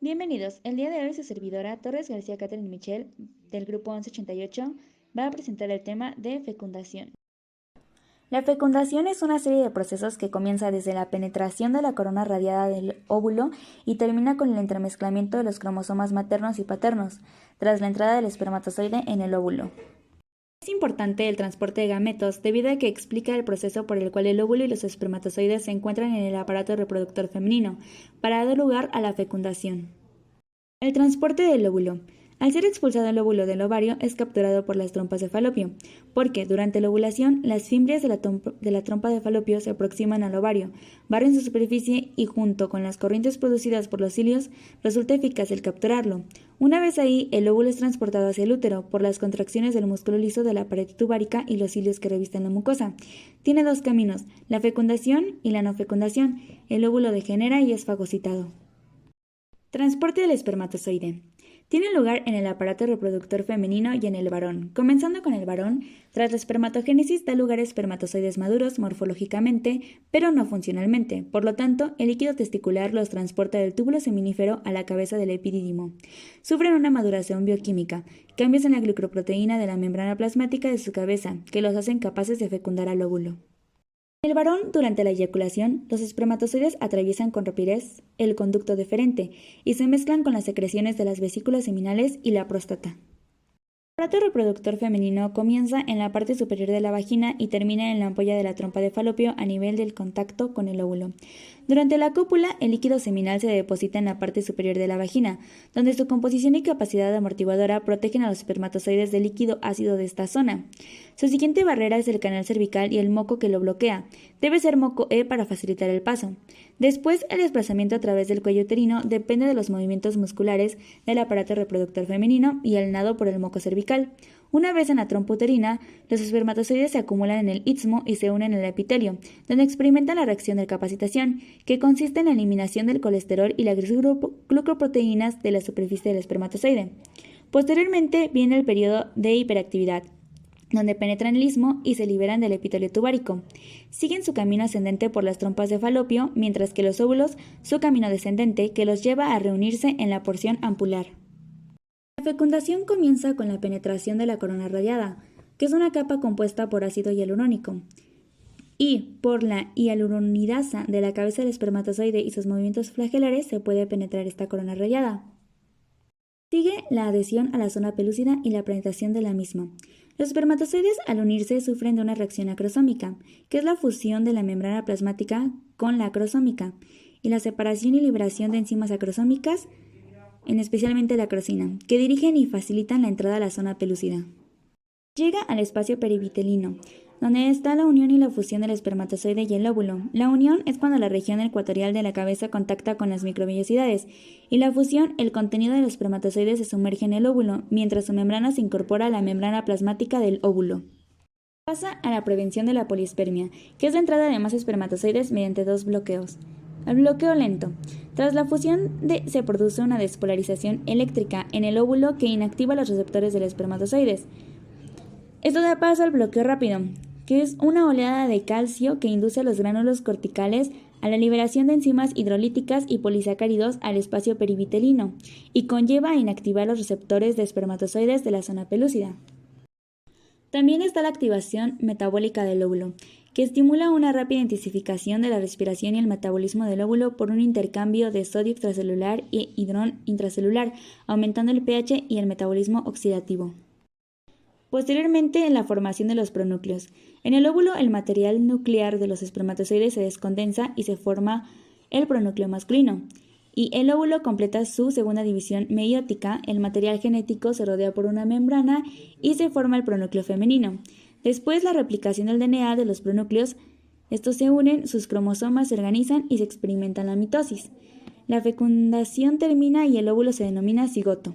Bienvenidos. El día de hoy su servidora Torres García Catherine Michel del grupo 1188 va a presentar el tema de fecundación. La fecundación es una serie de procesos que comienza desde la penetración de la corona radiada del óvulo y termina con el entremezclamiento de los cromosomas maternos y paternos, tras la entrada del espermatozoide en el óvulo. Es importante el transporte de gametos debido a que explica el proceso por el cual el óvulo y los espermatozoides se encuentran en el aparato reproductor femenino, para dar lugar a la fecundación. El transporte del óvulo. Al ser expulsado el óvulo del ovario, es capturado por las trompas de falopio, porque durante la ovulación las fimbrias de la trompa de falopio se aproximan al ovario, barren su superficie y junto con las corrientes producidas por los cilios resulta eficaz el capturarlo. Una vez ahí, el óvulo es transportado hacia el útero por las contracciones del músculo liso de la pared tubárica y los cilios que revistan la mucosa. Tiene dos caminos, la fecundación y la no fecundación. El óvulo degenera y es fagocitado. Transporte del espermatozoide. Tiene lugar en el aparato reproductor femenino y en el varón. Comenzando con el varón, tras la espermatogénesis da lugar a espermatozoides maduros morfológicamente, pero no funcionalmente. Por lo tanto, el líquido testicular los transporta del túbulo seminífero a la cabeza del epidídimo. Sufren una maduración bioquímica, cambios en la glicoproteína de la membrana plasmática de su cabeza, que los hacen capaces de fecundar al óvulo. En el varón, durante la eyaculación, los espermatozoides atraviesan con rapidez el conducto deferente y se mezclan con las secreciones de las vesículas seminales y la próstata. El aparato reproductor femenino comienza en la parte superior de la vagina y termina en la ampolla de la trompa de falopio a nivel del contacto con el óvulo. Durante la cópula, el líquido seminal se deposita en la parte superior de la vagina, donde su composición y capacidad amortiguadora protegen a los espermatozoides del líquido ácido de esta zona. Su siguiente barrera es el canal cervical y el moco que lo bloquea. Debe ser moco E para facilitar el paso. Después, el desplazamiento a través del cuello uterino depende de los movimientos musculares del aparato reproductor femenino y el nado por el moco cervical. Una vez en la trompa uterina, los espermatozoides se acumulan en el istmo y se unen en el epitelio, donde experimentan la reacción de capacitación, que consiste en la eliminación del colesterol y las glucoproteínas de la superficie del espermatozoide. Posteriormente viene el periodo de hiperactividad, donde penetran el istmo y se liberan del epitelio tubárico. Siguen su camino ascendente por las trompas de falopio, mientras que los óvulos su camino descendente, que los lleva a reunirse en la porción ampular. La fecundación comienza con la penetración de la corona radiada, que es una capa compuesta por ácido hialurónico, y por la hialuronidasa de la cabeza del espermatozoide y sus movimientos flagelares se puede penetrar esta corona radiada. Sigue la adhesión a la zona pelúcida y la penetración de la misma. Los espermatozoides al unirse sufren de una reacción acrosómica, que es la fusión de la membrana plasmática con la acrosómica, y la separación y liberación de enzimas acrosómicas, en especialmente la acrosina, que dirigen y facilitan la entrada a la zona pelúcida. Llega al espacio perivitelino, donde está la unión y la fusión del espermatozoide y el óvulo. La unión es cuando la región ecuatorial de la cabeza contacta con las microvellosidades, y la fusión, el contenido del espermatozoide se sumerge en el óvulo, mientras su membrana se incorpora a la membrana plasmática del óvulo. Pasa a la prevención de la polispermia, que es la entrada de más espermatozoides mediante dos bloqueos. El bloqueo lento. Tras la fusión se produce una despolarización eléctrica en el óvulo que inactiva los receptores del espermatozoides. Esto da paso al bloqueo rápido, que es una oleada de calcio que induce a los gránulos corticales a la liberación de enzimas hidrolíticas y polisacáridos al espacio perivitelino y conlleva a inactivar los receptores de espermatozoides de la zona pelúcida. También está la activación metabólica del óvulo, que estimula una rápida intensificación de la respiración y el metabolismo del óvulo por un intercambio de sodio extracelular e hidrón intracelular, aumentando el pH y el metabolismo oxidativo. Posteriormente, en la formación de los pronúcleos. En el óvulo, el material nuclear de los espermatozoides se descondensa y se forma el pronúcleo masculino. Y el óvulo completa su segunda división meiótica, el material genético se rodea por una membrana y se forma el pronúcleo femenino. Después, la replicación del DNA de los pronúcleos, estos se unen, sus cromosomas se organizan y se experimenta la mitosis. La fecundación termina y el óvulo se denomina cigoto.